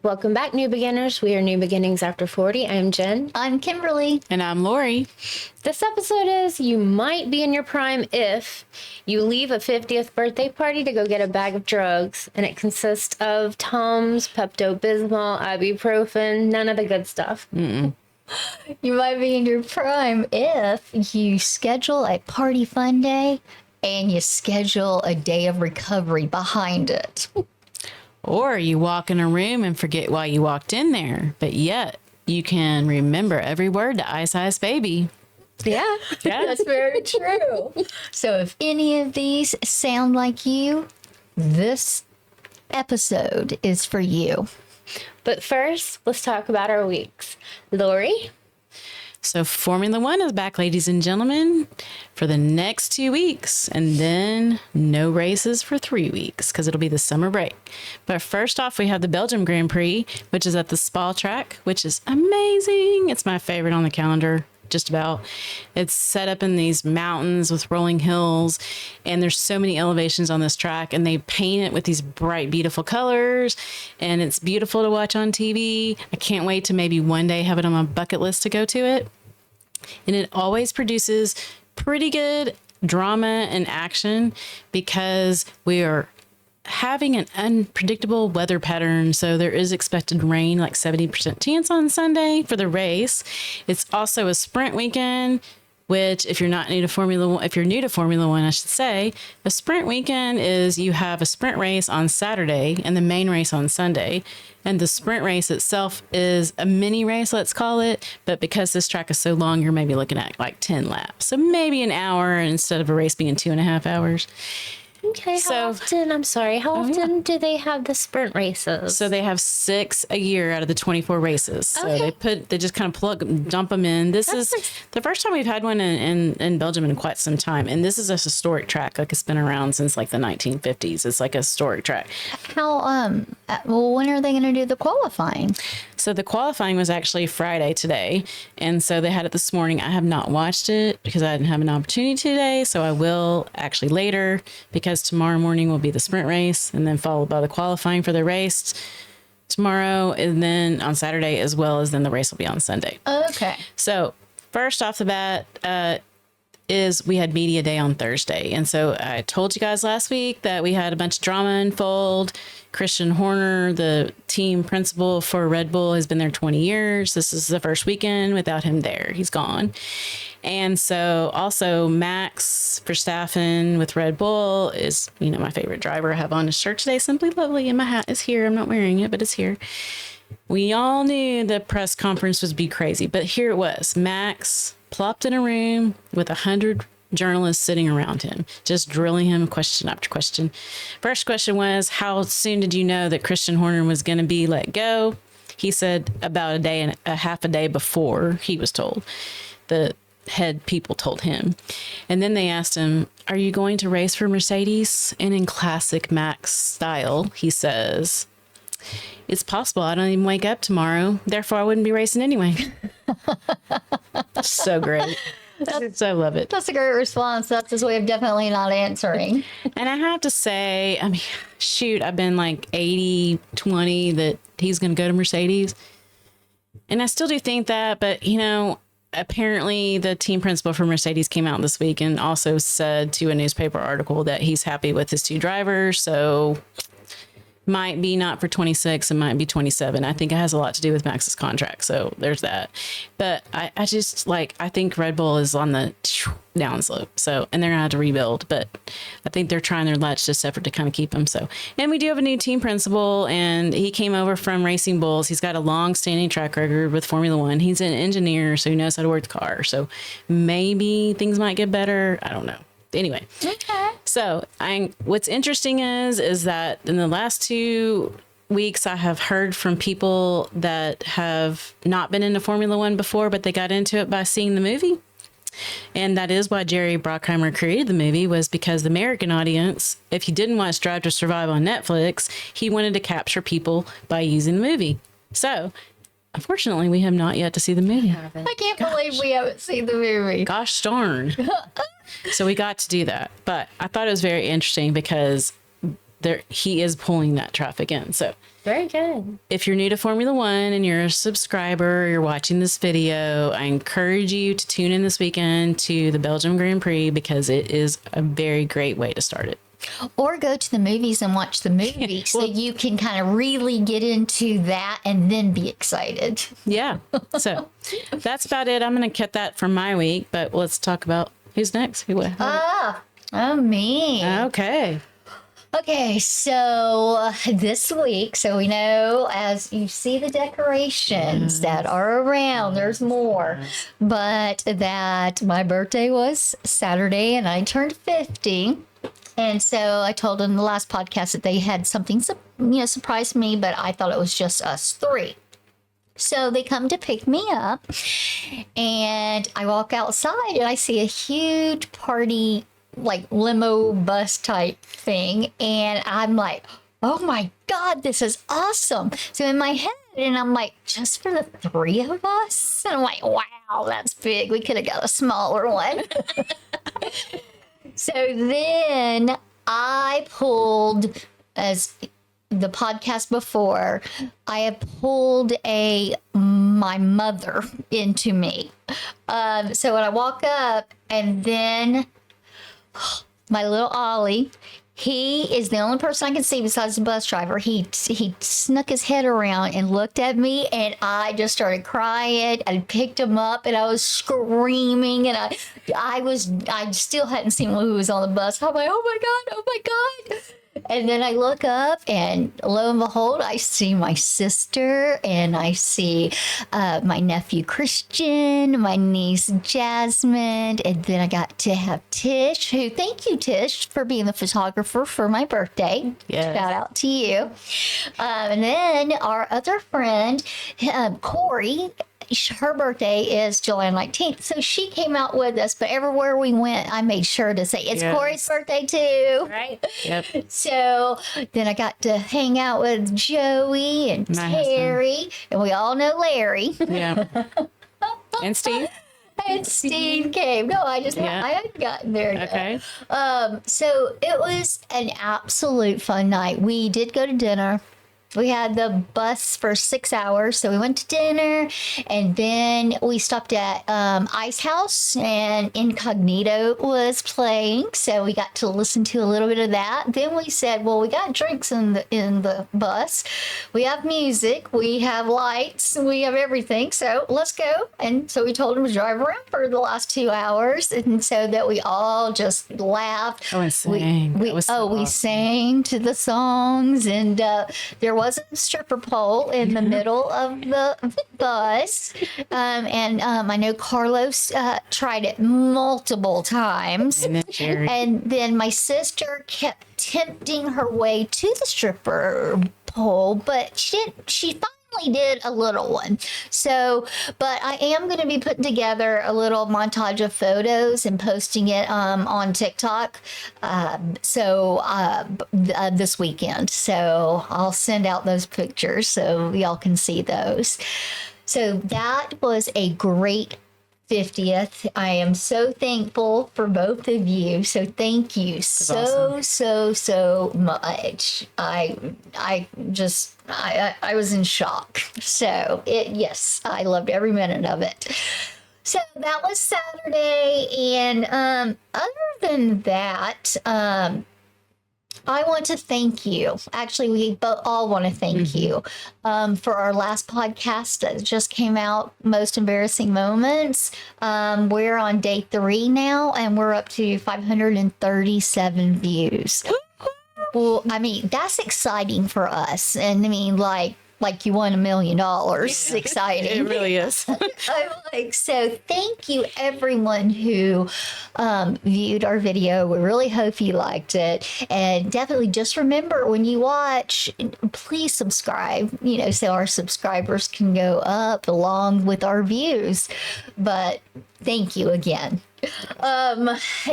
Welcome back, new beginners. We are New Beginnings After 40. I'm Jen. I'm Kimberly. And I'm Lori. This episode is you might be in your prime if you leave a 50th birthday party to go get a bag of drugs, and it consists of Tums, Pepto-Bismol, ibuprofen, none of the good stuff. You might be in your prime if you schedule a party fun day and you schedule a day of recovery behind it. Or you walk in a room and forget why you walked in there, but yet you can remember every word to Ice Ice Baby. Yeah. That's very true. So if any of these sound like you, this episode is for you. But first, let's talk about our weeks. Lori? So Formula One is back, ladies and gentlemen, for the next 2 weeks, and then no races for 3 weeks because it'll be the summer break. But first off, we have the Belgium Grand Prix, which is at the Spa track, which is amazing. It's my favorite on the calendar, just about. It's set up in these mountains with rolling hills, and there's so many elevations on this track, and they paint it with these bright, beautiful colors, and it's beautiful to watch on TV. I can't wait to maybe one day have it on my bucket list to go to it. And it always produces pretty good drama and action because we are having an unpredictable weather pattern. So there is expected rain, like 70% chance on Sunday for the race. It's also a sprint weekend, which if you're new to Formula One, I should say, a sprint weekend is you have a sprint race on Saturday and the main race on Sunday. And the sprint race itself is a mini race, let's call it. But because this track is so long, you're maybe looking at like 10 laps. So maybe an hour instead of a race being 2.5 hours. Okay, how often do they have the sprint races? So they have 6 a year out of the 24 races. So they just kind of dump them in. This is the first time we've had one in Belgium in quite some time. And this is a historic track. Like it's been around since like the 1950s. It's like a historic track. When are they going to do the qualifying? So the qualifying was actually Friday today. And so they had it this morning. I have not watched it because I didn't have an opportunity today. So I will actually later because tomorrow morning will be the sprint race and then followed by the qualifying for the race tomorrow. And then on Saturday as well as then the race will be on Sunday. Okay. So first off the bat, is we had media day on Thursday. And so I told you guys last week that we had a bunch of drama unfold. Christian Horner, the team principal for Red Bull, has been there 20 years. This is the first weekend without him there. He's gone. And so also Max Verstappen with Red Bull is, my favorite driver. I have on his shirt today, Simply Lovely, and my hat is here. I'm not wearing it, but it's here. We all knew the press conference would be crazy, but here it was. Max plopped in a room with 100 journalists sitting around him, just drilling him question after question. First question was, how soon did you know that Christian Horner was going to be let go? He said about a day and a half a day before he was told. The head people told him. And then they asked him, are you going to race for Mercedes? And in classic Max style, he says, it's possible I don't even wake up tomorrow. Therefore, I wouldn't be racing anyway. So great. I love it. That's a great response. That's his way of definitely not answering. And I have to say, I've been like 80-20 that he's going to go to Mercedes. And I still do think that, but apparently the team principal for Mercedes came out this week and also said to a newspaper article that he's happy with his 2 drivers. So might be not for 26 and might be 27. I think it has a lot to do with Max's contract. So there's that. But I just I think Red Bull is on the downslope. So, and they're going to have to rebuild, but I think they're trying their latest effort to kind of keep him. So, and we do have a new team principal and he came over from Racing Bulls. He's got a long standing track record with Formula One. He's an engineer, so he knows how to work the car. So maybe things might get better. I don't know. Anyway, okay. So what's interesting is that in the last 2 weeks, I have heard from people that have not been into Formula One before, but they got into it by seeing the movie. And that is why Jerry Bruckheimer created the movie, was because the American audience, if he didn't watch Drive to Survive on Netflix, he wanted to capture people by using the movie. So unfortunately, we have not yet to see the movie. I can't believe we haven't seen the movie. Gosh darn. So we got to do that. But I thought it was very interesting because he is pulling that traffic in. So Very good. if you're new to Formula One and you're a subscriber, you're watching this video, I encourage you to tune in this weekend to the Belgium Grand Prix because it is a very great way to start it. Or go to the movies and watch the movie so you can kind of really get into that and then be excited. Yeah. So that's about it. I'm going to cut that for my week, but let's talk about who's next. Me. Okay. Okay, so this week, so we know as you see the decorations that are around, there's more, but that my birthday was Saturday and I turned 50. And so I told them in the last podcast that they had something, surprised me, but I thought it was just us three. So they come to pick me up and I walk outside and I see a huge party, like limo bus type thing. And I'm like, oh my God, this is awesome. So in my head, and I'm like, just for the three of us? And I'm like, wow, that's big. We could have got a smaller one. So then I pulled, as the podcast before, I have pulled my mother into me. So when I walk up, and then my little Ollie, he is the only person I can see besides the bus driver. He snuck his head around and looked at me, and I just started crying. I picked him up, and I was screaming, and I still hadn't seen who was on the bus. I'm like, oh my God. And then I look up, and lo and behold, I see my sister, and I see my nephew Christian, my niece Jasmine, and then I got to have Tish, who, thank you, Tish, for being the photographer for my birthday. Yes. Shout out to you. And then our other friend, Corey, her birthday is July 19th, so she came out with us, but everywhere we went, I made sure to say, it's Corey's birthday too. Right? Yep. So then I got to hang out with Joey and Terry, and we all know Larry. Yeah. And Steve. And Steve came. No, I hadn't gotten there yet. Okay. So it was an absolute fun night. We did go to dinner. We had the bus for 6 hours, so we went to dinner, and then we stopped at Ice House, and Incognito was playing, so we got to listen to a little bit of that. Then we said, well, we got drinks in the bus, we have music, we have lights, we have everything, so let's go. And so we told them to drive around for the last 2 hours, and so that we all just laughed. Oh, and sang. We sang to the songs, and there was a stripper pole in the middle of the bus. And I know Carlos tried it multiple times. And then my sister kept tempting her way to the stripper pole, but she finally did a little one. So, but I am going to be putting together a little montage of photos and posting it on TikTok. This weekend. So I'll send out those pictures so y'all can see those. So that was a great 50th. I am so thankful for both of you. So thank you so much. I was in shock. So yes, I loved every minute of it. So that was Saturday. And other than that, I want to thank you. Actually, we all want to thank you for our last podcast that just came out, Most Embarrassing Moments. We're on day 3 now, and we're up to 537 views. Well, I mean, that's exciting for us. And I mean, like you won $1 million. Yeah. Exciting. It really is. I'm like, so thank you everyone who viewed our video. We really hope you liked it. And definitely just remember when you watch, please subscribe, so our subscribers can go up along with our views. But thank you again.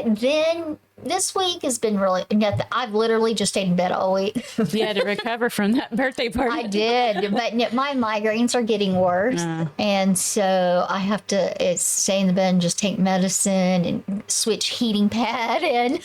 Then this week has been really nothing. I've literally just stayed in bed all week. You had to recover from that birthday party. I did, but my migraines are getting worse. And so I have to stay in the bed and just take medicine and switch heating pad. And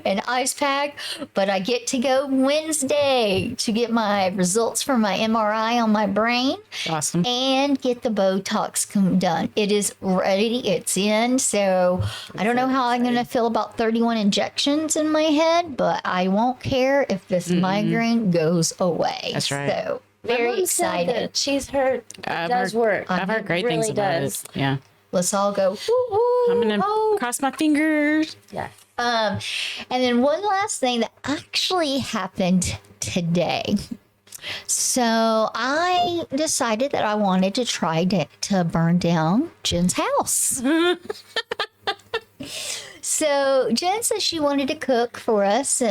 an ice pack, but I get to go Wednesday to get my results from my MRI on my brain Awesome. and get the Botox done. It is ready. It's in. So I don't know how I'm going to feel about 31 injections in my head, but I won't care if this migraine goes away. That's right. So My very mom said that excited. she's heard it does work. I've heard great It things really about does. it. Yeah. Let's all go. Woo-hoo, I'm going to ho. cross my fingers. Yeah. And then one last thing that actually happened today. So I decided that I wanted to try to burn down Jen's house. So Jen said she wanted to cook for us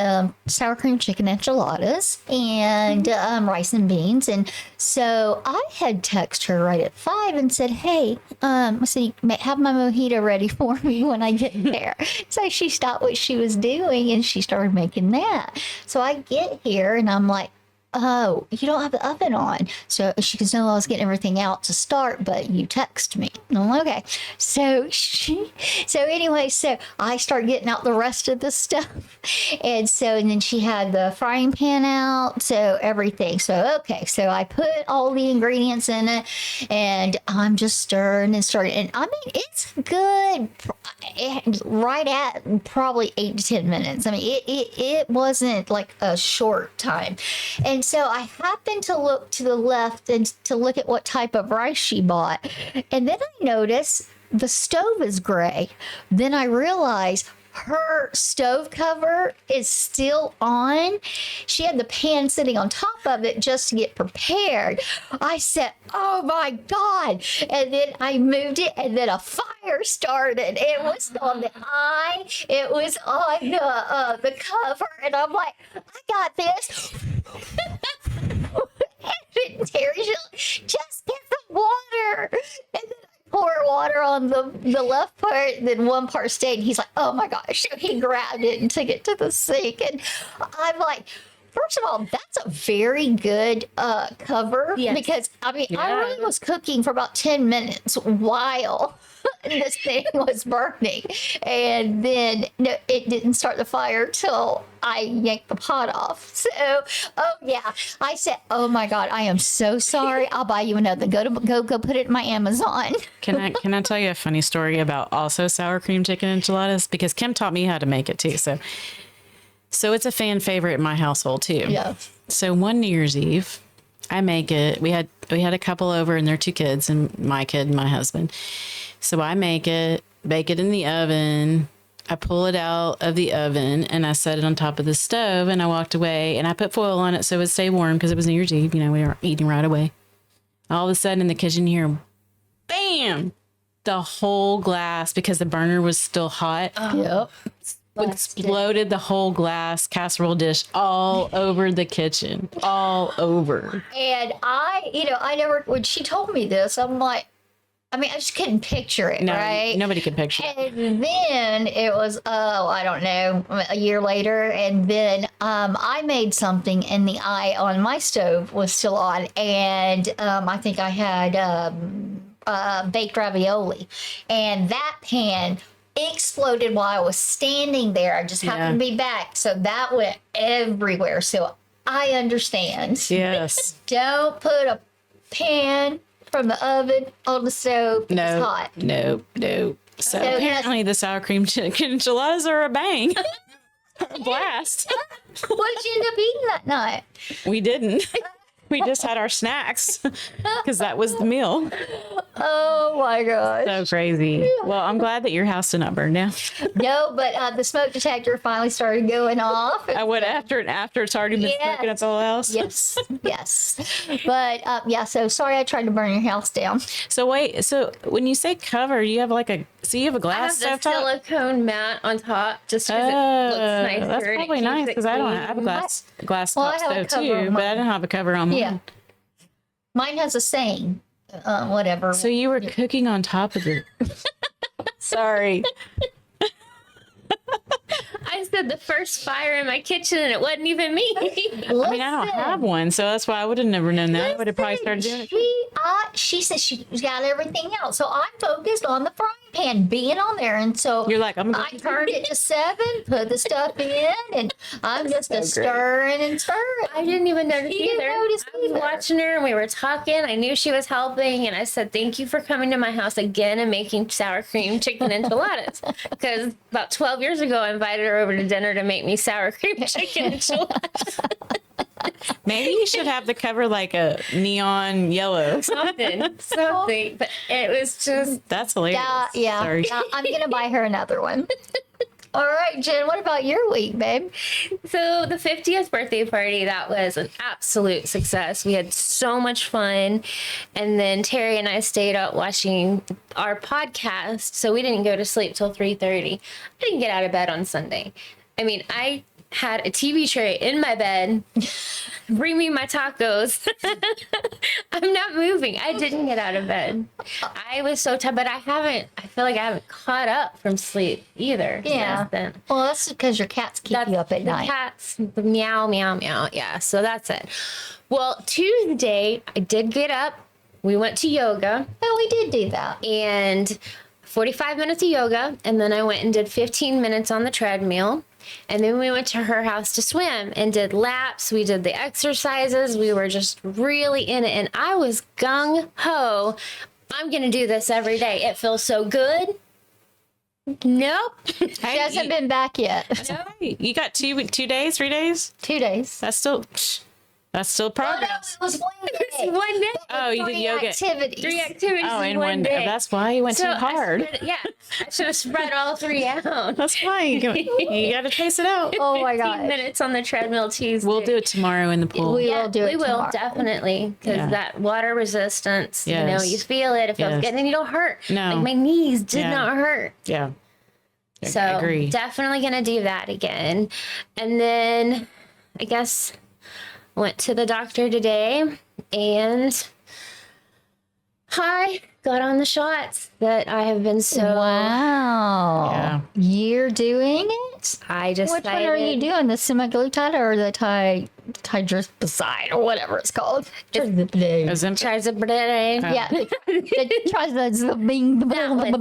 sour cream chicken enchiladas and rice and beans. And so I had texted her right at 5 and said, hey, I said, have my mojito ready for me when I get there. So she stopped what she was doing and she started making that. So I get here and I'm like, oh, you don't have the oven on. So she goes, no, I was getting everything out to start, but you text me. And I'm like, okay. So anyway, so I start getting out the rest of the stuff. And then she had the frying pan out. So everything. So, okay. So I put all the ingredients in it and I'm just stirring and starting. And I mean, it's good. Right at probably 8 to 10 minutes. I mean, it wasn't like a short time. And so I happened to look to the left and to look at what type of rice she bought. And then I noticed the stove is gray. Then I realized her stove cover is still on. She had the pan sitting on top of it just to get prepared. I said, oh my God. And then I moved it and then a fire started. It was on the eye. It was on the cover. And I'm like, I got this. And Terry, just get the water. And then pour water on the left part, then one part stayed. He's like, oh my gosh. So he grabbed it and took it to the sink. And I'm like, first of all, that's a very good cover. Yes. Because, I mean, I really was cooking for about 10 minutes while this thing was burning. And then it didn't start the fire till I yanked the pot off. So, oh yeah, I said, oh my God, I am so sorry. I'll buy you another. Go put it in my Amazon. Can I tell you a funny story about also sour cream chicken enchiladas? Because Kim taught me how to make it too. So it's a fan favorite in my household too. Yeah. So one New Year's Eve, I make it. We had a couple over and their 2 kids and my kid and my husband. So I make it, bake it in the oven. I pull it out of the oven and I set it on top of the stove and I walked away and I put foil on it so it would stay warm because it was New Year's Eve. You know, we were eating right away. All of a sudden in the kitchen here, bam, the whole glass, because the burner was still hot. Yep. Exploded the whole glass casserole dish all over the kitchen, all over. And I never, when she told me this, I'm like, I mean, I just couldn't picture it, No, right? nobody could picture it. And then it was, I don't know, a year later. And then I made something and the eye on my stove was still on. And I think I had baked ravioli. And that pan exploded while I was standing there. I just happened to be back. So that went everywhere. So I understand. Yes. Don't put a pan from the oven on the stove. It's hot. No. So apparently the sour cream chicken enchiladas are a bang. A blast. What did you end up eating that night? We didn't. We just had our snacks because that was the meal. Oh my gosh. So crazy. Well, I'm glad that your house did not burn down. No, but the smoke detector finally started going off. I would after it's already been smoking at the whole house. Yes. But so sorry I tried to burn your house down. So wait, so when you say cover, you have like you have a glass I have the stovetop? silicone mat on top just because it looks nicer. That's probably nice because I don't have a glass top stove too, but I don't have a cover on mine. Yeah. Mine has a saying, whatever. So you were cooking on top of it. Sorry. I said the first fire in my kitchen and it wasn't even me. I mean, I don't have one, so that's why I would have never known that. I would have probably started doing it. She said she got everything out. So I'm focused on the frying pan being on there. And so You're like, I'm gonna I turned it to 7, put the stuff in, and I'm just a stirring and stirring. I didn't even notice You didn't either. notice I was either. watching her and we were talking. I knew she was helping, and I said, "Thank you for coming to my house again and making sour cream chicken enchiladas." Because about 12 years ago, I invited her over to dinner to make me sour cream chicken enchiladas. Maybe you should have the cover like a neon yellow. something. But it was just That's hilarious. Yeah. Sorry. I'm going to buy her another one. All right, Jen, what about your week, babe? so the 50th birthday party. That was an absolute success. We had so much fun, and then Terry and I stayed up watching our podcast. So we didn't go to sleep till 3:30. I didn't get out of bed on Sunday. I mean, I had a TV tray in my bed. Bring me my tacos. I'm not moving. I didn't get out of bed. I was so tired, but I feel like I haven't caught up from sleep either. Yeah. Since then. Well, that's because your cats keep you up at the night. cats, the meow, meow, meow. Yeah, so that's it. Well, Tuesday, I did get up. We went to yoga. Oh, we did do that. And 45 minutes of yoga, and then I went and did 15 minutes on the treadmill. And then we went to her house to swim and did laps. We did the exercises. We were just really in it. And I was gung-ho. I'm going to do this every day. It feels so good. Nope. Hey, She hasn't been back yet. you got 3 days? 2 days. That's still Oh, no, progress. it was 1 day. One day. Oh, you did 3 yoga. activities. 3 activities Oh, in in one day. That's why you went too hard. I should have spread all 3 out. That's why you got to pace it out. Oh my 15 God. minutes on the treadmill Tuesday. We'll do it tomorrow in the pool. We will do it We will, tomorrow. definitely. Because Yeah. that water resistance, Yes. you feel it. It feels Yes. good. And you don't hurt. No. Like my knees did Yeah. not hurt. Yeah. I So agree. definitely going to do that again. And then I guess went to the doctor today and I got on the shots that I have been so. Wow. Yeah. You're doing it? I just Which one are you doing? The semaglutide or the tirzepatide or whatever it's called? Tirzepatide. Ozempic? Yeah.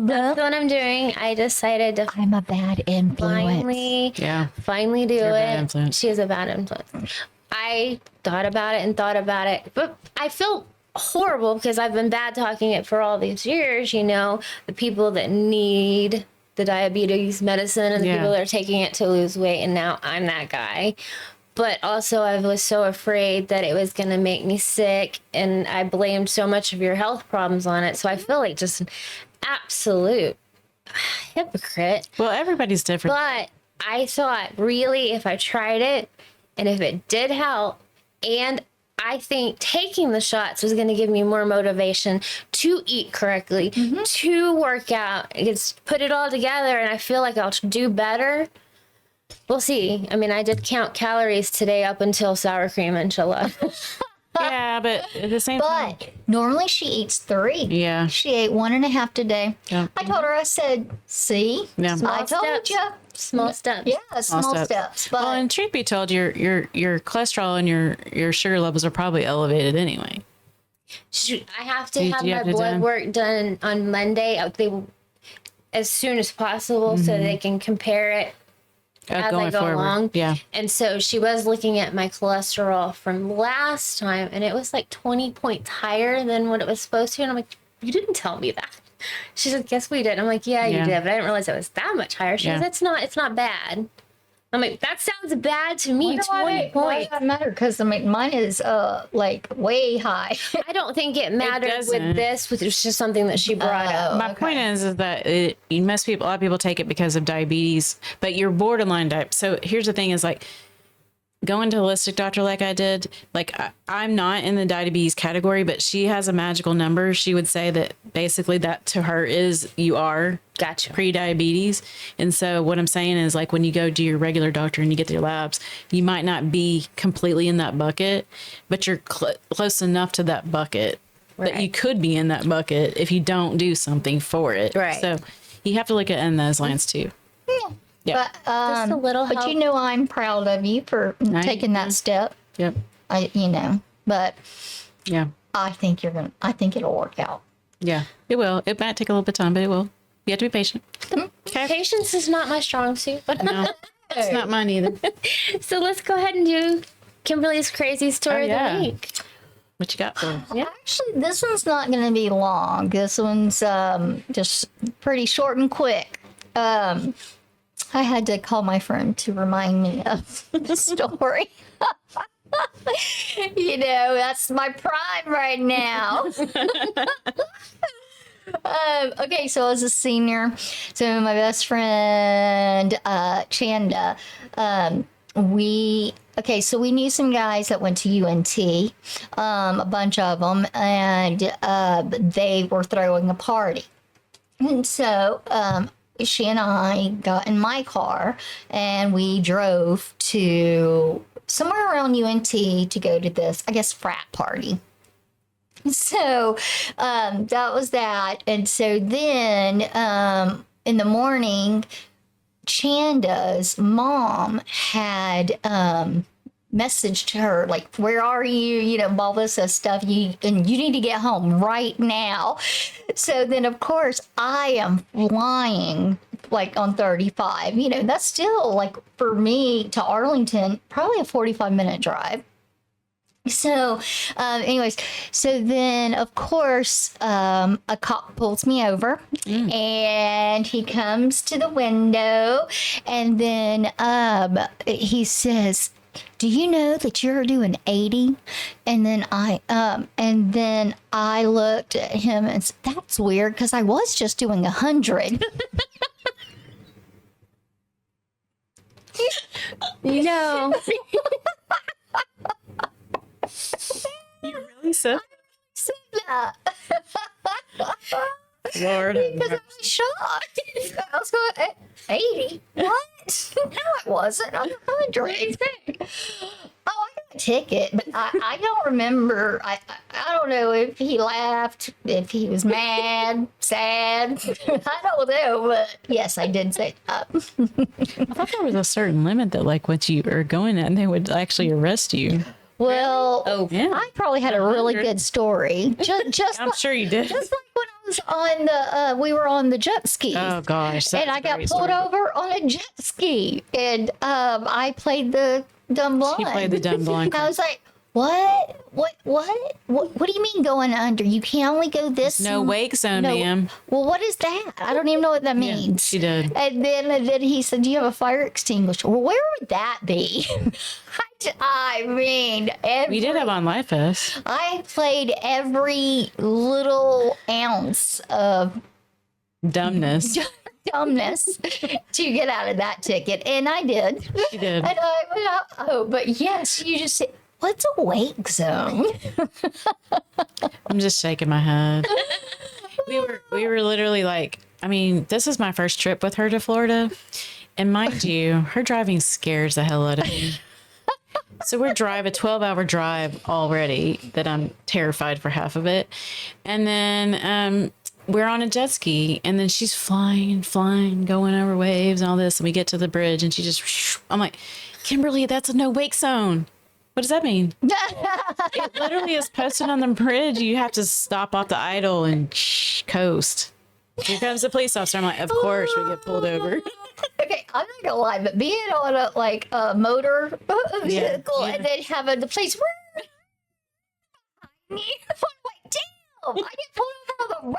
That's what I'm doing. I decided to I'm a bad influence. finally do You're a bad it. influence. She is a bad influence. I thought about it, but I feel horrible because I've been bad talking it for all these years. The people that need the diabetes medicine and the Yeah. people that are taking it to lose weight, and now I'm that guy. But also I was so afraid that it was going to make me sick, and I blamed so much of your health problems on it. So I feel like just an absolute hypocrite. Well, everybody's different. But I thought, really, if I tried it and if it did help, and I think taking the shots was going to give me more motivation to eat correctly, to work out, put it all together, and I feel like I'll do better. We'll see. I mean, I did count calories today up until sour cream enchilada. Yeah, but at the same time. But normally she eats 3. Yeah. She ate 1.5 today. Yeah. I told her, I said, see, Yeah. I told steps. you. Small steps. Yeah, small steps. But Well, and truth be told, your cholesterol and your sugar levels are probably elevated anyway. Shoot, I have to Do have you my have to blood done? work done on Monday. As soon as possible, so they can compare it as I go along. Yeah. And so she was looking at my cholesterol from last time, and it was like 20 points higher than what it was supposed to. And I'm like, you didn't tell me that. She's like, yes, we did. I'm like, yeah, you Yeah. did, but I didn't realize it was that much higher. She Yeah. goes, it's not bad. I'm like, that sounds bad to me. 20 why points. does that matter? Because mine is like way high. I don't think it mattered doesn't. with this. It's just something that she brought up. My point is that a lot of people take it because of diabetes, but you're borderline diabetes. So here's the thing: is like going to a holistic doctor like I did. Like I'm not in the diabetes category, but she has a magical number. She would say that basically that to her is you are Gotcha. pre-diabetes. And so what I'm saying is like when you go to your regular doctor and you get your labs, you might not be completely in that bucket, but you're close enough to that bucket that you Right. could be in that bucket if you don't do something for it. Right. So you have to look at it in those lines too. Yeah. But Just a little but help. I'm proud of you for taking that step. Yep. But Yeah. I think it'll work out. Yeah. It will. It might take a little bit of time, but it will. You have to be patient. Okay. Patience is not my strong suit. No, it's not mine either. So let's go ahead and do Kimberly's crazy story of the week. What you got for us? Yeah. Actually, this one's not going to be long. This one's just pretty short and quick. I had to call my friend to remind me of the story. You know, that's my prime right now. Okay, so I was a senior. So my best friend, Chanda, we knew some guys that went to UNT, a bunch of them, and they were throwing a party. And so she and I got in my car and we drove to somewhere around UNT to go to this, I guess, frat party. So that was that. And so then in the morning, Chanda's mom had messaged her, like, where are you? You know, all this stuff. And you need to get home right now. So then, of course, I am flying like on 35. You know, that's still like for me to Arlington, probably a 45-minute drive. So, anyways, so then, of course, a cop pulls me over and he comes to the window and then he says, do you know that you're doing 80? And then I looked at him and said, that's weird because I was just doing 100. No. You really said that? Lord. Because I was shocked. I was going, 80? What? No, it wasn't. I'm 100. Oh, I got a ticket, but I don't remember. I don't know if he laughed, if he was mad, sad. I don't know, but yes, I did say that. I thought there was a certain limit that, like, once you are going at, they would actually arrest you. Well, Oh, Yeah. I probably had a really good story. Just I'm sure you did. Just like when I was on we were on the jet ski. Oh gosh. And I got pulled over on a jet ski, and I played the dumb blind. You played the dumb blind. I was like, what do you mean going under? You can only go this. No wake zone, no. ma'am. Well, what is that? I don't even know what that means. She did. And then he said, do you have a fire extinguisher? Well, where would that be? I mean, We did have on Life Fest. I played every little ounce of Dumbness. dumbness to get out of that ticket, and I did. She did. And but yes, you just said, what's a wake zone? I'm just shaking my head. We were literally like, I mean, this is my first trip with her to Florida. And mind you, her driving scares the hell out of me. So we're a 12-hour drive already that I'm terrified for half of it. And then we're on a jet ski and then she's flying, going over waves and all this. And we get to the bridge and she just, I'm like, Kimberly, that's a no wake zone. What does that mean? It literally is posted on the bridge. You have to stop off the idle and coast. Here comes the police officer. I'm like, of course we get pulled over. Okay, I'm not gonna lie, but being on a motor vehicle and then having the police, I'm like, damn, I get pulled over on the road.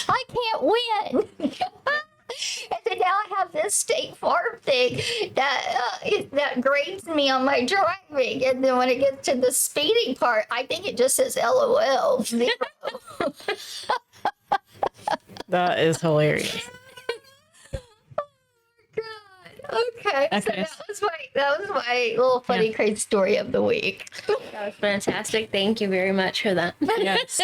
I can't win. And then now I have this State Farm thing that grades me on my driving. And then when it gets to the speeding part, I think it just says LOL. 0. That is hilarious. Okay. So that was my little funny crazy story of the week. That was fantastic. Thank you very much for that. Yes.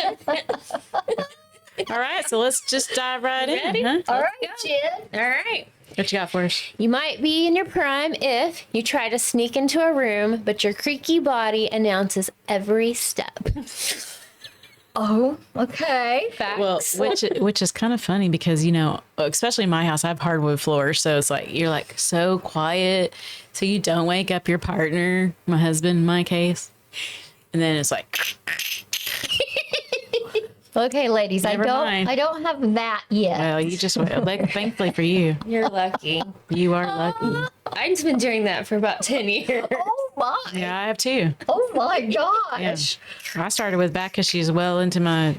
All right, so let's just dive right Ready? in. Huh? All right, Jen. All right. What you got for us? You might be in your prime if you try to sneak into a room, but your creaky body announces every step. Oh, okay. Facts. Well, which is kind of funny because, you know, especially in my house, I have hardwood floors. So it's like, you're like so quiet. So you don't wake up your partner, my husband in my case. And then it's like, Okay, ladies, Never mind. I don't have that yet. Well, you just like, thankfully for you, You're lucky. you are lucky. I've been doing that for about 10 years. Oh my. Yeah, I have too. Oh my Yeah. gosh. I started with back because she's well into my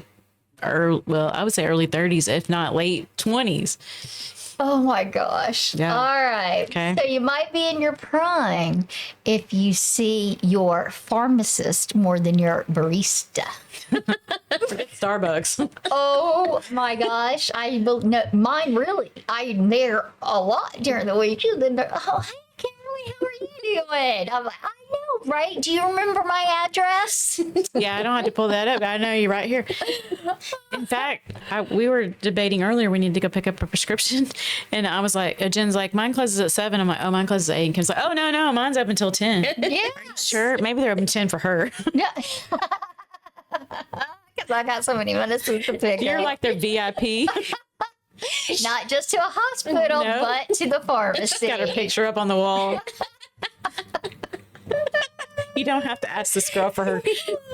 I would say early 30s, if not late 20s. Oh my gosh. Yeah. All right. Okay. So you might be in your prime if you see your pharmacist more than your barista. Starbucks. Oh my gosh. No, mine really. I'm there a lot during the week. And then they're, oh, hey, Kimberly, how are you doing? I'm like, I know, right? Do you remember my address? Yeah, I don't have to pull that up. I know you're right here. In fact, we were debating earlier. We need to go pick up a prescription, and I was like, Jen's like, mine closes at 7. I'm like, oh, mine closes at 8. And Kim's like, oh no, mine's up until 10. Yeah. Sure, maybe they're open 10 for her. No. Because I got so many medicines to pick You're up. like their VIP. Not just to a hospital, No. but to the pharmacy. Got her picture up on the wall. You don't have to ask this girl for her.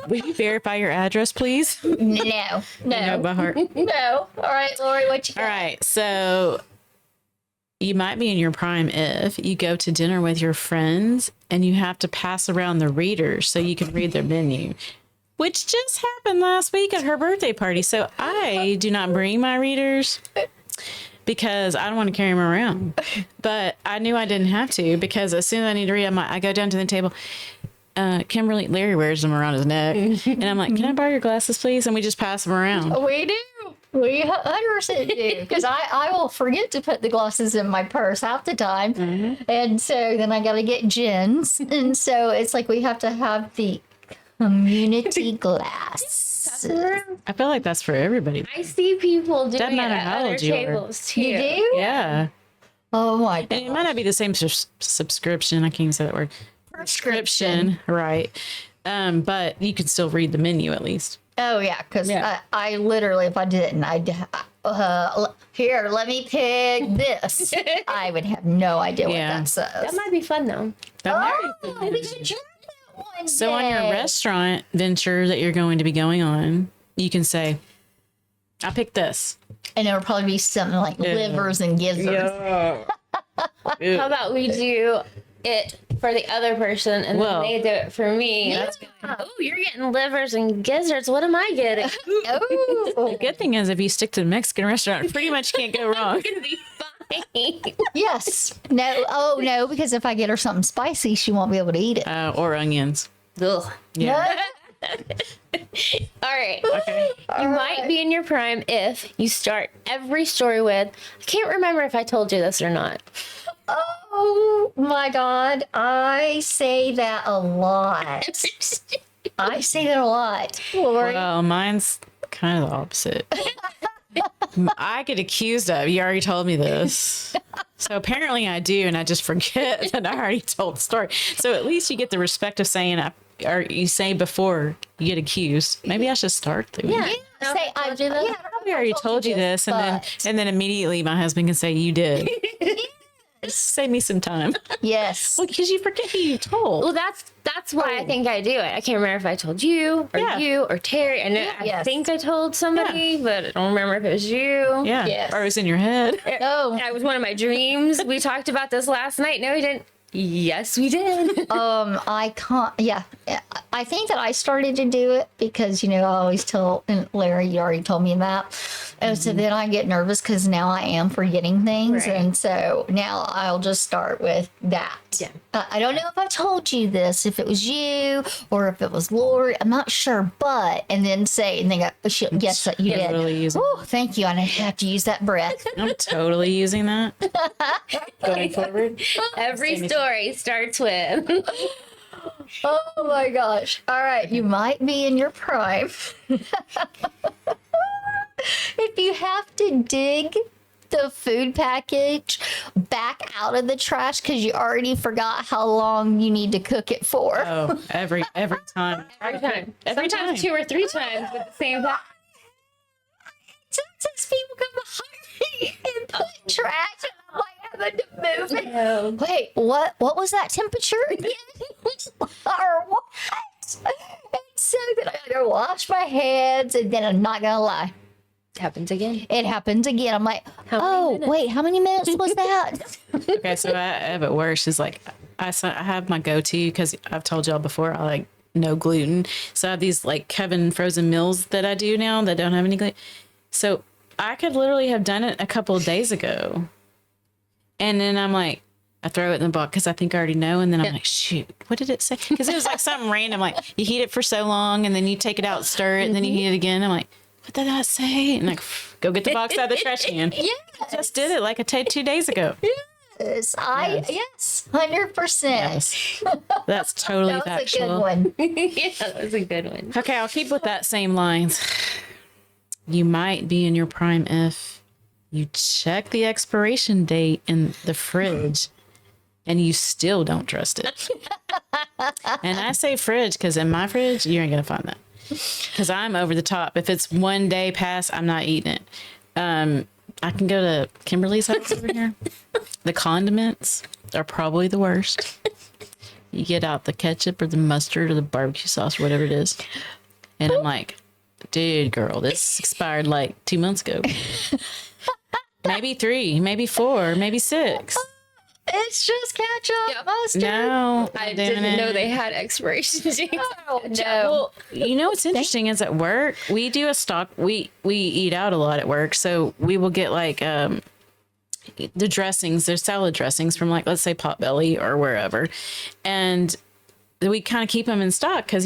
Will you verify your address, please? No. I know by heart. No. All right, Lori, what you got? All right, so you might be in your prime if you go to dinner with your friends and you have to pass around the readers so you can read their menu, which just happened last week at her birthday party. So I do not bring my readers because I don't want to carry them around. But I knew I didn't have to because as soon as I need to read, I go down to the table. Kimberly, Larry wears them around his neck. And I'm like, can I borrow your glasses, please? And we just pass them around. We do. We 100% do. Because I will forget to put the glasses in my purse half the time. And so then I got to get Jen's. And so it's like we have to have the community glass. I feel like that's for everybody. I see people doing Doesn't it matter at how other old you are. tables too. You do? Yeah. Oh my And it God. might not be the same subscription. I can't even say that word. Prescription. Right. But you can still read the menu at least. Oh yeah, because Yeah. I literally, if I didn't, here, let me pick this. I would have no idea Yeah. what that says. That might be fun though. Oh, we should try that one So on your day. restaurant venture that you're going to be going on, you can say, I picked this. And it'll probably be something like livers and gizzards. How about we do it for the other person and Well, then they do it for me? Yeah. That's good. Oh, you're getting livers and gizzards. What am I getting? Oh, The good thing is if you stick to the Mexican restaurant, you pretty much can't go wrong. It's gonna be fine. yes. No. Oh, no, because if I get her something spicy, she won't be able to eat it. Or onions. Ugh. Yeah. All right. Okay. You might be in your prime if you start every story with, I can't remember if I told you this or not. Oh my God. I say that a lot. I say that a lot. Lori. Well, mine's kind of the opposite. I get accused of, you already told me this. So apparently I do, and I just forget that I already told the story. So at least you get the respect of saying, or you say before you get accused. Maybe I should start doing Yeah. it. No, Say, I told you that. yeah, I already told you this, and then immediately my husband can say you did. Save me some time. yes. Well, because you forget who you told. Well, that's why I think I do it. I can't remember if I told you or Yeah. you or Terry. I know I Yes. think I told somebody, but I don't remember if it was you. Yeah. Yes. Or it was in your head. Oh, It was one of my dreams. We talked about this last night. No, we didn't. Yes, we did. I can't. Yeah, I think that I started to do it because I always tell, and Larry, you already told me that, and so then I get nervous because now I am forgetting things, Right. and so now I'll just start with that. Yeah. I don't know if I told you this, if it was you or if it was Lori. I'm not sure, but and then say and then go, yes, that you did. Totally using, Oh, thank you. I didn't have to use that breath. I'm totally using that. Going forward. Every story starts with. Oh my gosh. All right. You might be in your prime. If you have to dig the food package back out of the trash because you already forgot how long you need to cook it for. Oh, every time. Every time. Every Sometimes time. 2 or 3 times with the same time. Sometimes people come behind me and put trash and I'm like having to move it. No. Wait, what was that temperature again? Or what? And so then I gotta wash my hands, and then I'm not gonna lie, It happens again. it happens again. I'm like, How many minutes? wait, how many minutes was that? Okay, so I have it worse. Is like I have my go-to because I've told y'all before I like no gluten. So I have these like Kevin frozen meals that I do now that don't have any gluten. So I could literally have done it a couple of days ago, and then I'm like, I throw it in the box because I think I already know, and then I'm like, shoot, what did it say? Because it was like something random, like you heat it for so long, and then you take it out, stir it, and then you heat it again. I'm like, what did that say? And like, go get the box out of the trash can. Yeah, Just did it like 2 days ago. yes, 100%. Yes. That's totally That was factual. a good one. Yeah, that was a good one. Okay, I'll keep with that same lines. You might be in your prime if you check the expiration date in the fridge and you still don't trust it. And I say fridge because in my fridge, you ain't going to find that. Because I'm over the top. If it's 1 day past, I'm not eating it. I can go to Kimberly's house over here. The condiments are probably the worst. You get out the ketchup or the mustard or the barbecue sauce or whatever it is. And I'm like, dude, girl, this expired like 2 months ago. Maybe 3, maybe 4, maybe 6. It's just ketchup, mustard. No, I didn't know they had expiration dates. Oh, no. Well, you know what's interesting is at work we do a stock. We eat out a lot at work, so we will get like the dressings. There's salad dressings from like let's say Potbelly or wherever, and we kind of keep them in stock because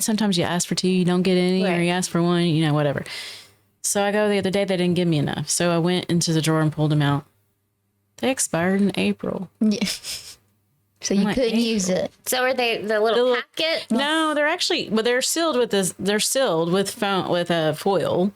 sometimes you ask for 2, you don't get any, or Right. you ask for 1, whatever. So I go the other day, they didn't give me enough, so I went into the drawer and pulled them out. They expired in April. Yeah. So you like, couldn't use it. So are they the little packet? No, they're actually, well, they're sealed with this. They're sealed with foil,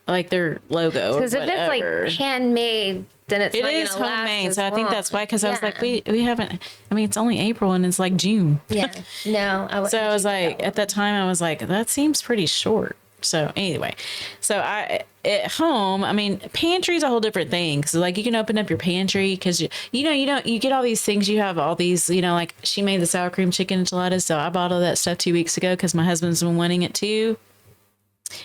like their logo. Because if it's like handmade, then it's it not is gonna last homemade, as so I think long. that's why. Because I was like, Yeah. we haven't. I mean, it's only April and it's like June. Yeah. No, I So I was like, at that time, I was like, that seems pretty short. So anyway, so I at home, I mean, pantry's a whole different thing. So like you can open up your pantry because you get all these things. You have all these, like she made the sour cream chicken enchiladas. So I bought all that stuff 2 weeks ago because my husband's been wanting it too,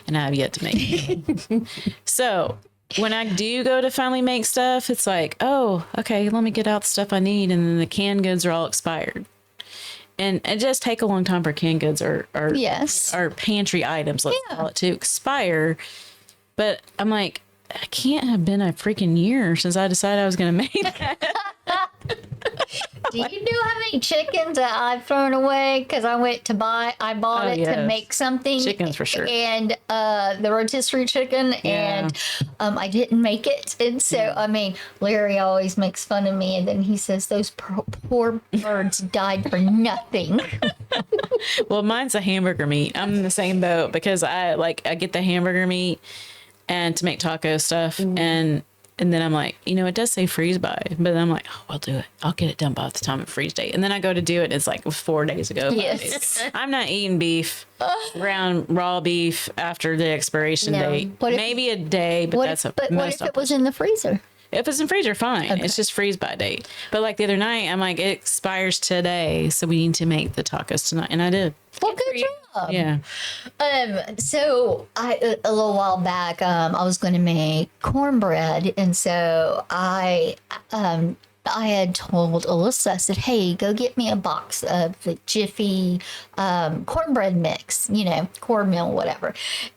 and I have yet to make it. So when I do go to finally make stuff, it's like, oh, okay, let me get out the stuff I need, and then the canned goods are all expired. And it just take a long time for canned goods or Yes. or pantry items, let's call it, to expire. But I'm like, I can't have been a freaking year since I decided I was going to make that. Do you know how many chickens that I've thrown away because I bought Oh, it to yes. make something? Chickens for sure. And the rotisserie chicken, Yeah. and I didn't make it. And so, I mean, Larry always makes fun of me, and then he says those poor birds died for nothing. Well, mine's a hamburger meat. I'm in the same boat because I get the hamburger meat and to make taco stuff. And then I'm like, it does say freeze by, but I'm like, oh, I'll do it. I'll get it done by the time of freeze date. And then I go to do it. And it's like 4 days ago. 5 Yes. days. I'm not eating beef, ground raw beef after the expiration No. date. What if- Maybe a day, but What that's if, but what most if it was in the freezer? If it's in freezer, fine. It's just freeze by date. But like the other night, I'm like, it expires today, so we need to make the tacos tonight, and I did. Well, good job. Yeah. So a little while back, I was going to make cornbread, and so I had told Alyssa, I said, hey, go get me a box of the Jiffy cornbread mix, cornmeal, whatever.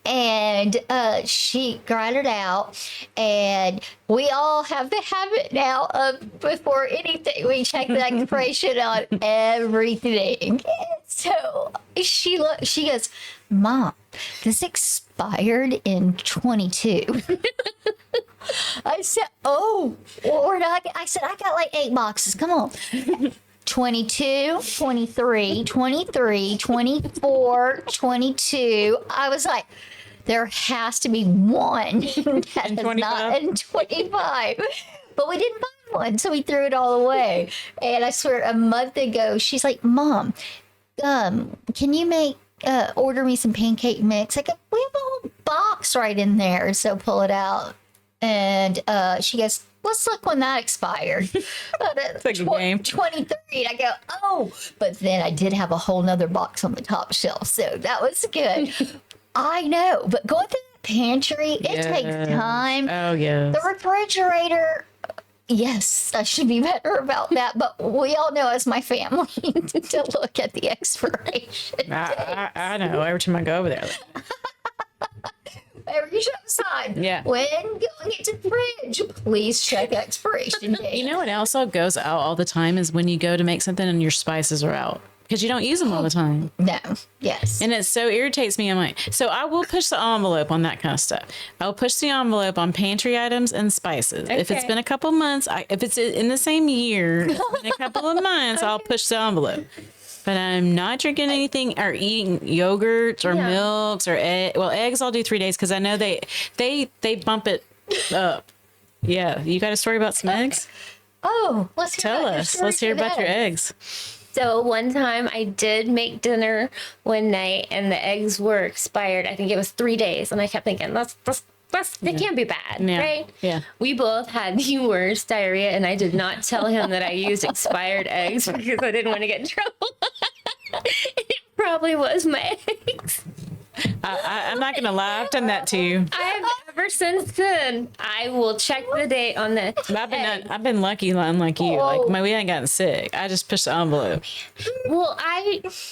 And she got it out, and we all have the habit now of before anything, we check the expiration on everything. So she goes, Mom, this expired in 22. I said, oh, well, we're not. I said, I got like 8 boxes. Come on. 22, 23, 23, 24, 22. I was like, there has to be one that is not in 25. But we didn't find one, so we threw it all away. And I swear, a month ago, she's like, Mom, can you order me some pancake mix? I go, we have a whole box right in there. So pull it out. And she goes, let's look when that expired. It's like a game. 23. And I go, oh, but then I did have a whole nother box on the top shelf. So that was good. I know, but going through the pantry, it takes time. Oh, yeah. The refrigerator, yes, I should be better about that, but we all know as my family to look at the expiration. I know. Every time I go over there. Every sign. Yeah. When going into the fridge, please check expiration date. You know what also goes out all the time is when you go to make something and your spices are out. Because you don't use them all the time. No. Yes. And it so irritates me. I'm like, so I will push the envelope on that kind of stuff. I'll push the envelope on pantry items and spices. If it's been a couple months, if it's in the same year, it's been a couple of months, I'll push the envelope. But I'm not drinking anything or eating yogurts or milks or eggs. I'll do 3 days because I know they bump it up. Yeah, you got a story about some eggs? Oh, let's hear Tell about your us. story Let's hear about your today. eggs. So one time I did make dinner one night and the eggs were expired. I think it was 3 days. And I kept thinking, it can't be bad, Yeah. right? Yeah. We both had the worst diarrhea and I did not tell him that I used expired eggs because I didn't want to get in trouble. It probably was my eggs. I'm not going to lie. I've done that too. I have ever since then, I will check the date on the I've been lucky, unlike you. Like we ain't gotten sick. I just push the envelope. Well,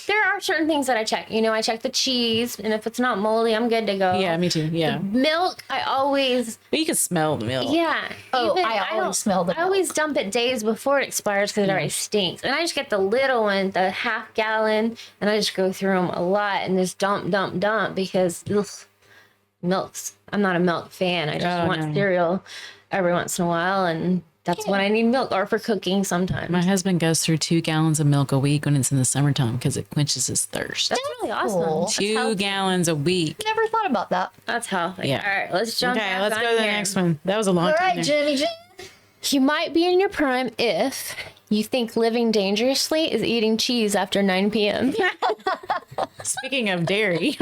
there are certain things that I check. You know, I check the cheese, and if it's not moldy, I'm good to go. Yeah, me too. Yeah, Milk, I always, but you can smell the milk. yeah. Oh, I always smell the I always dump it days before it expires because it already stinks. And I just get the little one, the half gallon, and I just go through them a lot and just dump because milk's. I'm not a milk fan. I just want cereal every once in a while, and that's when I need milk, or for cooking sometimes. My husband goes through 2 gallons of milk a week when it's in the summertime because it quenches his thirst. That's really awesome. cool. That's 2 healthy. gallons a week. Never thought about that. That's healthy. Yeah. All right, let's jump. Okay, back let's on go to the here. next one. That was a long All time. right, there. Jenny. You might be in your prime if you think living dangerously is eating cheese after 9 p.m. Speaking of dairy,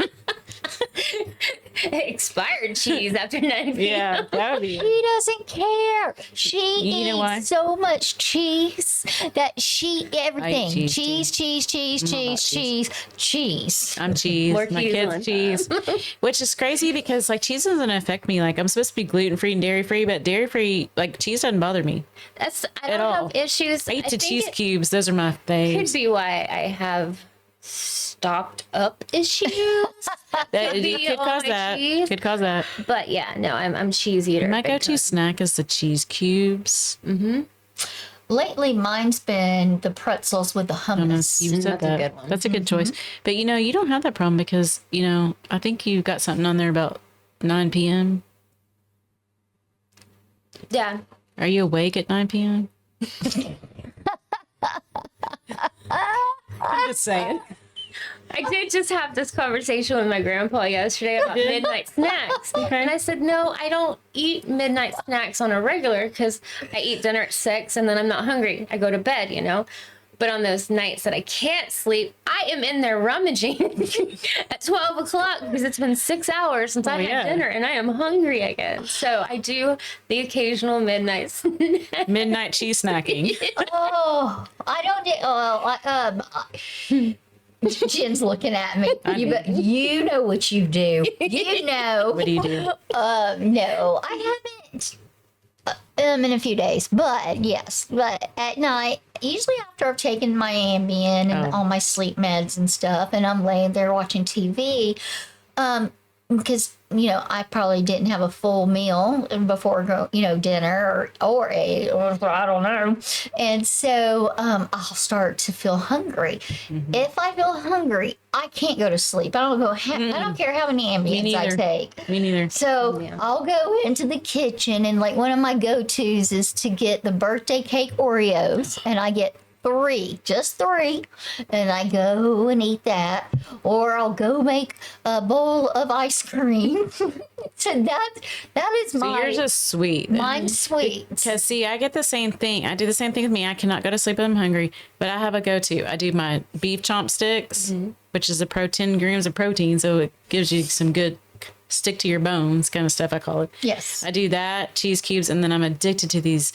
Expired cheese after 9 p.m. yeah, that would be. She doesn't care. She You know why? eats so much cheese that she everything. cheese, Cheese, cheese, cheese, cheese, cheese, cheese. I'm cheese. More My cheese kids one cheese, which is crazy because like cheese doesn't affect me. Like I'm supposed to be gluten free and dairy free, but dairy free like cheese doesn't bother me. I At don't all. have issues. I eat the think cheese it cubes. Those are my could faves. be why I have stocked up issues. That, be it could all cause my that. cheese. Could cause that. But yeah, no, I'm cheese eater. My big go-to time. snack is the cheese cubes. Lately, mine's been the pretzels with the hummus. You said That's a that. good one. That's a good choice. But you know, you don't have that problem because you know I think you got something on there about 9 p.m. Yeah. Are you awake at 9 p.m.? I'm just saying. I did just have this conversation with my grandpa yesterday about midnight snacks. And I said, no, I don't eat midnight snacks on a regular because I eat dinner at 6 and then I'm not hungry. I go to bed, you know. But on those nights that I can't sleep, I am in there rummaging at 12 o'clock because it's been 6 hours since I had dinner and I am hungry again. So I do the occasional midnight snack. Midnight cheese snacking. Oh, I don't. Jen's looking at me. You know what you do. You know. What do you do? No, I haven't. In a few days, but yes, but at night, usually after I've taken my Ambien and all my sleep meds and stuff, and I'm laying there watching TV, because I probably didn't have a full meal before dinner or I don't know, and so I'll start to feel hungry. If I feel hungry, I can't go to sleep. I don't go. I don't care how many Ambiens I take. Me neither. So I'll go into the kitchen, and like one of my go-tos is to get the birthday cake Oreos, and I get 3, just 3, and I go and eat that, or I'll go make a bowl of ice cream. So that is So yours is sweet. mine's sweet. Because see, I get the same thing. I do the same thing with me. I cannot go to sleep if I'm hungry, but I have a go-to. I do my beef chomp sticks, which is 10 grams of protein, so it gives you some good stick to your bones kind of stuff. I call it. Yes. I do that, cheese cubes, and then I'm addicted to these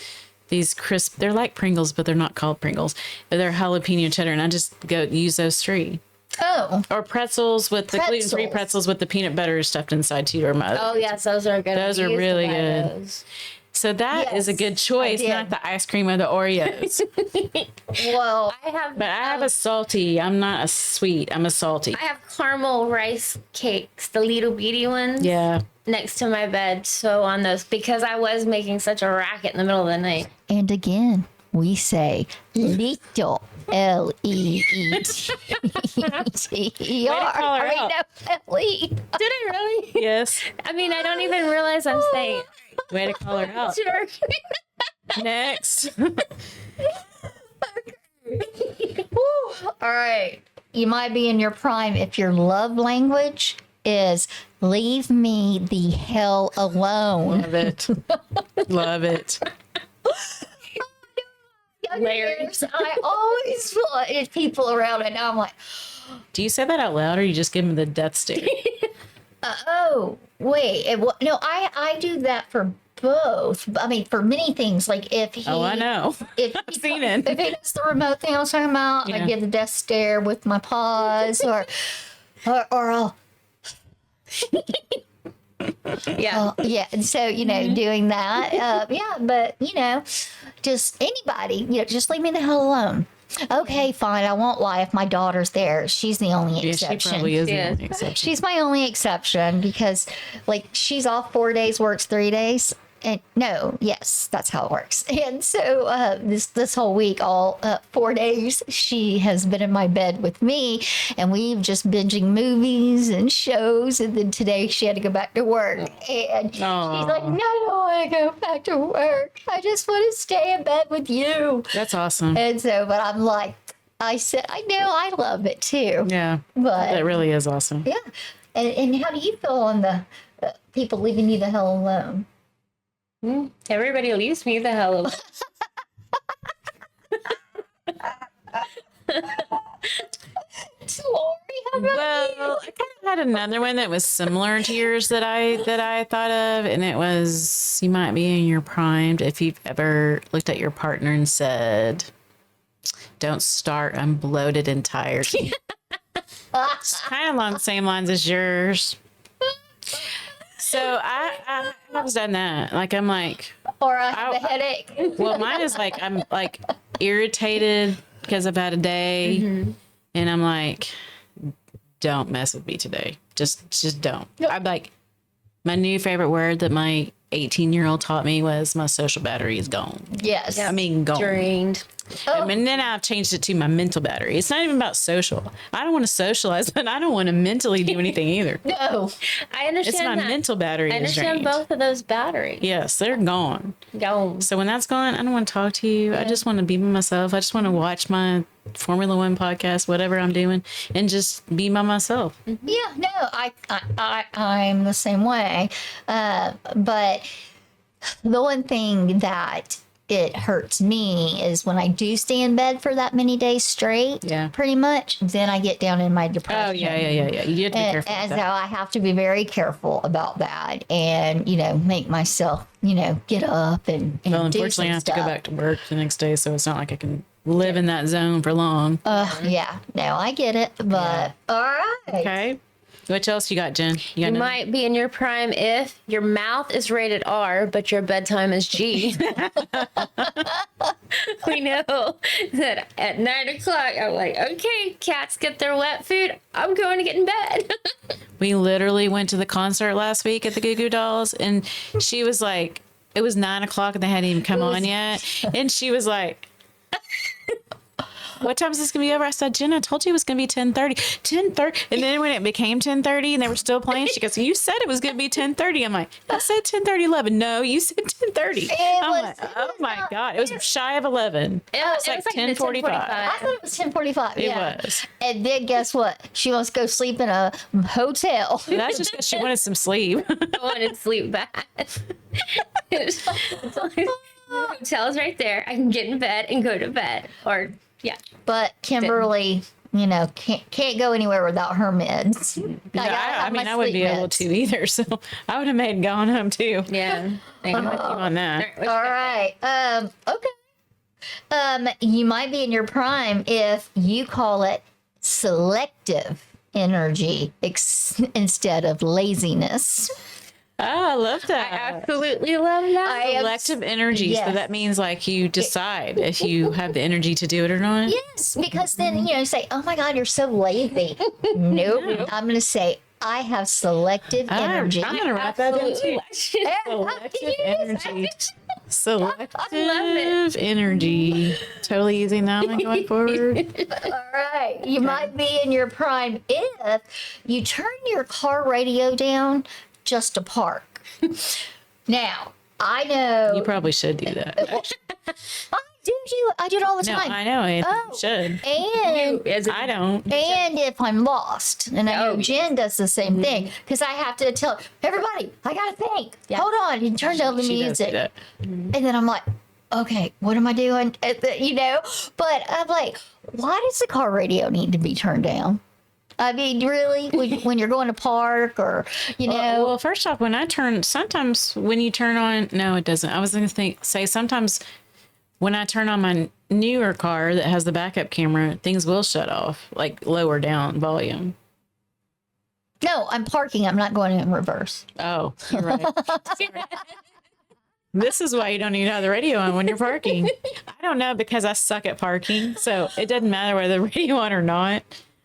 crisp. They're like Pringles, but they're not called Pringles. But they're jalapeno cheddar, and I just go use those 3. Oh, Or pretzels with the gluten-free pretzels with the peanut butter stuffed inside too. Or my Oh yes, those are good. Those We are used to really buy good. those. So that is a Yes, good choice, I did. not the ice cream or the Oreos. well, I have, But I have a salty. I'm not a sweet. I'm a salty. I have caramel rice cakes, the little bitty ones. Yeah. Next to my bed, so on those because I was making such a racket in the middle of the night. and again, we say little. L-E-E-T-E-R. call her out. No, L-E. Did I really? Yes. I mean, I don't even realize I'm saying Way to call her out. sure. Next. All right. You might be in your prime if your love language is leave me the hell alone. Love it. Love it. Hilarious. I always want people around and I'm like, Do you say that out loud or you just give him the death stare? oh, wait. No, I do that for both. I mean, for many things. Like if he, Oh, I know. If I've seen it. If it's the remote thing I was talking about, Yeah. I give the death stare with my paws, or I'll Yeah. yeah. And so doing that, yeah. But just anybody, just leave me the hell alone. Okay, fine. I won't lie. If my daughter's there, she's the only Yeah, exception. she probably is the Yeah. only exception. She's my only exception because, like, she's off 4 days, works 3 days. And no, yes, that's how it works. And so this whole week, all 4 days, she has been in my bed with me, and we've just binging movies and shows. And then today she had to go back to work, and she's like, "No, I don't want to go back to work. I just want to stay in bed with you." That's awesome. And so, but I'm like, I said, I know I love it too. Yeah. But That really is awesome. yeah. And how do you feel on the people leaving you the hell alone? Everybody leaves me the hell alone. Well, I kind of had another one that was similar to yours that I thought of, and it was you might be in your prime if you've ever looked at your partner and said, "Don't start. I'm bloated and tired." It's kind of along the same lines as yours. So I have done that. Like I'm like, Or I have a headache. well, mine is like I'm like irritated because I've had a day, and I'm like, don't mess with me today. Just don't. I'm like, my new favorite word that my 18-year-old taught me was my social battery is gone. Yes. I mean, gone. Drained. And then I've changed it to my mental battery. It's not even about social. I don't want to socialize, but I don't want to mentally do anything either. No. I understand It's my that. mental battery I is understand drained. both of those batteries. Yes, they're gone. Gone. So when that's gone, I don't want to talk to you. I just want to be by myself. I just want to watch my Formula One podcast, whatever I'm doing, and just be by myself. Yeah, no, I'm the same way. But the one thing that it hurts me is when I do stay in bed for that many days straight, Yeah. pretty much, then I get down in my depression. Oh, yeah. You have to be careful And with so that. I have to be very careful about that and, make myself, get up and Well, do unfortunately, some I have to go stuff. back to work the next day, so it's not like I can live in that zone for long. Yeah, no, I get it. But all right. Okay. What else you got, Jen? You got You another- might be in your prime if your mouth is rated R, but your bedtime is G. We know that at 9 o'clock, I'm like, okay, cats get their wet food. I'm going to get in bed. We literally went to the concert last week at the Goo Goo Dolls, and she was like, it was 9 o'clock and they hadn't even come on yet. And she was like, what time is this going to be over? I said, Jen, I told you it was going to be 10:30. 10:30. And then when it became 10:30 and they were still playing, she goes, you said it was going to be 10:30. I'm like, I said 10:30, 11. No, you said 10:30. I'm like, oh my God. It was shy of 11. It was like 10:45. I thought it was 10:45. It Yeah. was. And then guess what? She wants to go sleep in a hotel. That's just because she wanted some sleep. I wanted to sleep bad. Hotel's right there. I can get in bed and go to bed. Or, yeah. But Kimberly, can't go anywhere without her meds. I mean, I wouldn't be able to either. So I would have made and gone home too. Yeah. I'm with you on that. All right. Okay. You might be in your prime if you call it selective energy instead of laziness. Oh, I love that. Absolutely love that. Selective energy. Yes. So that means like you decide if you have the energy to do it or not. Yes, because then, you say, oh my God, you're so lazy. Nope. I'm going to say, I have selective energy. I'm gonna write that down too. Selective energy. Selective energy. Totally using that one going forward. All right. You might be in your prime if you turn your car radio down just to park. Now, I know. You probably should do that. I do it all the No, time. I know. You should. And I don't. and if I'm lost, and I know Jen does the same thing, because I have to tell everybody, I gotta think. Hold on, and turn down the She does do music, that. and then I'm like, okay, what am I doing? But I'm like, why does the car radio need to be turned down? I mean, really, when you're going to park or Well, first off, sometimes when you turn on, no, it doesn't. I was going to say sometimes when I turn on my newer car that has the backup camera, things will shut off, like lower down volume. No, I'm parking. I'm not going in reverse. Oh, you're right. This is why you don't need to have the radio on when you're parking. I don't know, because I suck at parking, so it doesn't matter whether the radio on or not.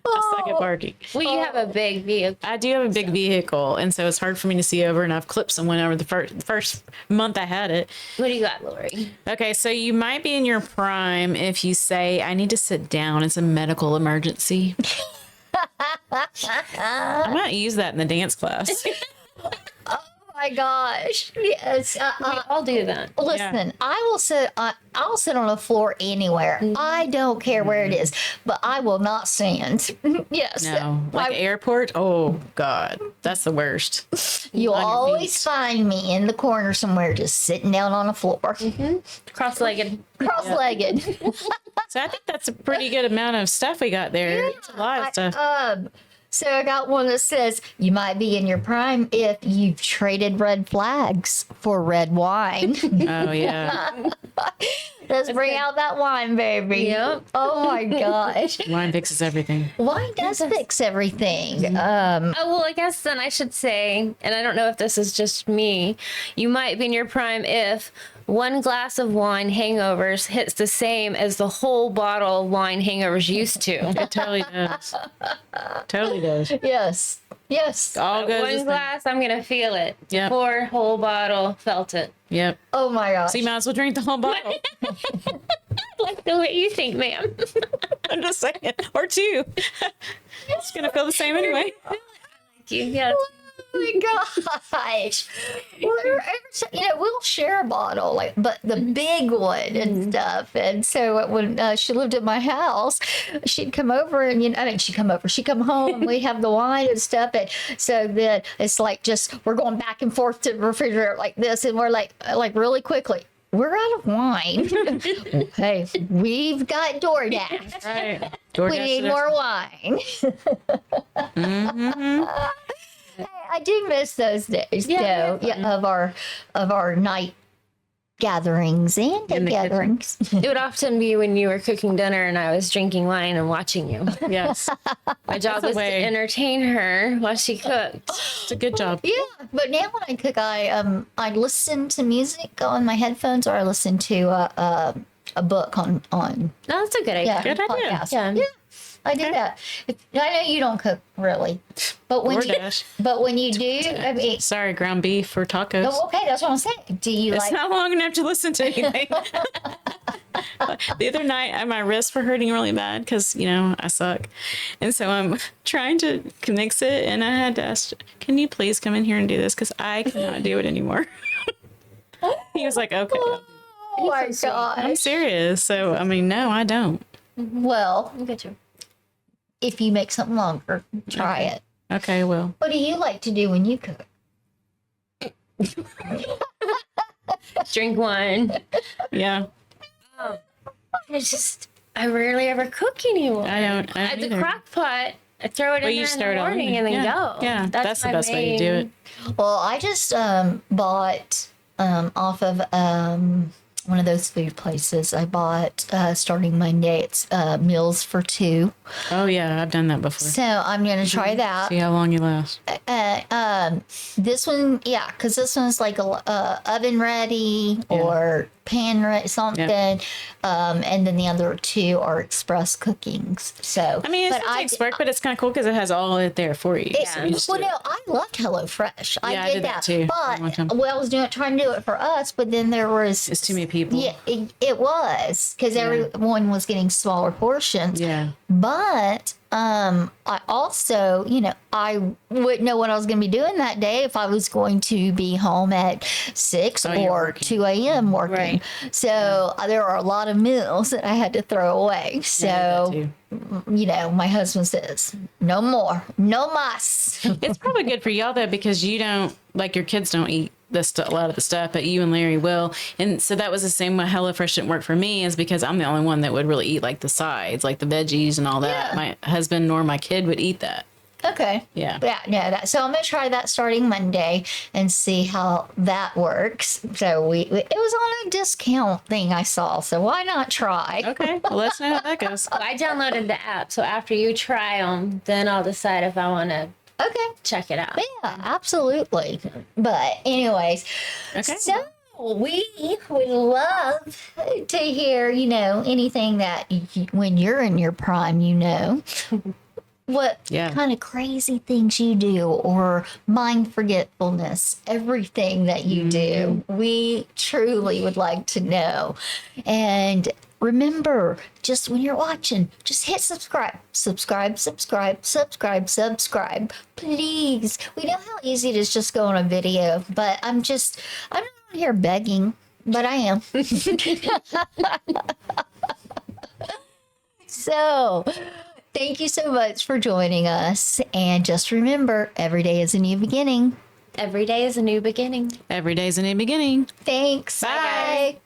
I suck at parking. Well, you have a big vehicle. I do have a big vehicle, and so it's hard for me to see over, and I've clipped someone over the first month I had it. What do you got, Lori? Okay, so you might be in your prime if you say, I need to sit down. It's a medical emergency. I might use that in the dance class. Oh my gosh! Yes, I'll do that. listen. I will sit. I'll sit on the floor anywhere. I don't care where it is, but I will not stand. Yes, No, like airport. Oh God, that's the worst. you'll on your always feet. find me in the corner somewhere, just sitting down on the floor, Cross-legged. cross-legged. So I think that's a pretty good amount of stuff we got there. It's a lot of stuff. So I got one that says you might be in your prime if you've traded red flags for red wine. Oh yeah, Let's bring out that wine, baby. Yep. Oh my gosh. wine fixes everything. Wine does fix everything. Oh, well, I guess then I should say, and I don't know if this is just me, you might be in your prime if one glass of wine hangovers hits the same as the whole bottle of wine hangovers used to. It totally does. Totally does. Yes. Yes. All goes. One glass, I'm going to feel it. Yep. Pour whole bottle, felt it. Yep. Oh my gosh. So you might as well drink the whole bottle. Like the way you think, ma'am. I'm just saying, or two. It's gonna feel the same anyway. Yeah. Oh my gosh. We'll share a bottle, but the big one and stuff. And so when she lived at my house, she'd come over and, she'd come home and we'd have the wine and stuff. And so then it's like we're going back and forth to the refrigerator like this. And we're like really quickly, we're out of wine. Hey, we've got DoorDash. Right. We need more wine. I do miss those days, Yeah, though, of our night gatherings and day In the gatherings. It would often be when you were cooking dinner and I was drinking wine and watching you. Yes. My job a was to way. entertain her while she cooked. It's a good job. Yeah, but now when I cook, I listen to music on my headphones, or I listen to a book on No, that's a good idea. Good idea. podcast. Yeah. I do that. I know you don't cook really, but when you do, I mean, Sorry, ground beef or tacos. oh, okay, that's what I'm saying. Do you It's like? not long enough to listen to anything. The other night, my wrists were hurting really bad because, I suck. And so I'm trying to mix it. And I had to ask, can you please come in here and do this? Because I cannot do it anymore. He was like, okay. Oh my gosh. I'm serious. So, no, I don't. Well, I'll get you. if you make something longer, try it. Okay, well. What do you like to do when you cook? Drink wine. Yeah. I rarely ever cook anymore. I don't At the either. crock pot, I throw it Well, in you there in start the on morning it. and then Yeah. go. Yeah, that's the my best way to do it. Well, I just bought off of one of those food places. I bought starting Monday. It's meals for two. Oh yeah, I've done that before. So I'm gonna try that. See how long you last. This one, yeah, because this one's like a oven ready or pan ready, something. And then the other two are express cookings. So I mean, it takes work, but it's kind of cool because it has all it there for you. Well, no, I loved HelloFresh. I did that too. But well, I was trying to do it for us, but then there was It's too many people. Yeah, it was because everyone was getting smaller portions. Yeah. But I also, I wouldn't know what I was going to be doing that day if I was going to be home at 6 or 2 a.m. working. Right. So there are a lot of meals that I had to throw away. So, my husband says, no more, no mas. It's probably good for y'all though, because you don't, like, your kids don't eat a lot of the stuff, but you and Larry will. And so that was the same why HelloFresh didn't work for me, is because I'm the only one that would really eat like the sides, like the veggies and all that. Yeah. My husband nor my kid would eat that. Okay. Yeah. So I'm going to try that starting Monday and see how that works. So it was on a discount thing I saw. So why not try? Okay. Well, let's know how that goes. Well, I downloaded the app, so after you try them, then I'll decide if I want to check it out. Yeah, absolutely. But anyways, so we would love to hear, anything that when you're in your prime, what kind of crazy things you do, or mind forgetfulness, everything that you do. We truly would like to know. And remember, just when you're watching, just hit subscribe. Please. We know how easy it is just go on a video, but I'm not here begging, but I am. So, thank you so much for joining us. And just remember, every day is a new beginning. Every day is a new beginning. Every day's a new beginning. Thanks. Bye. Bye.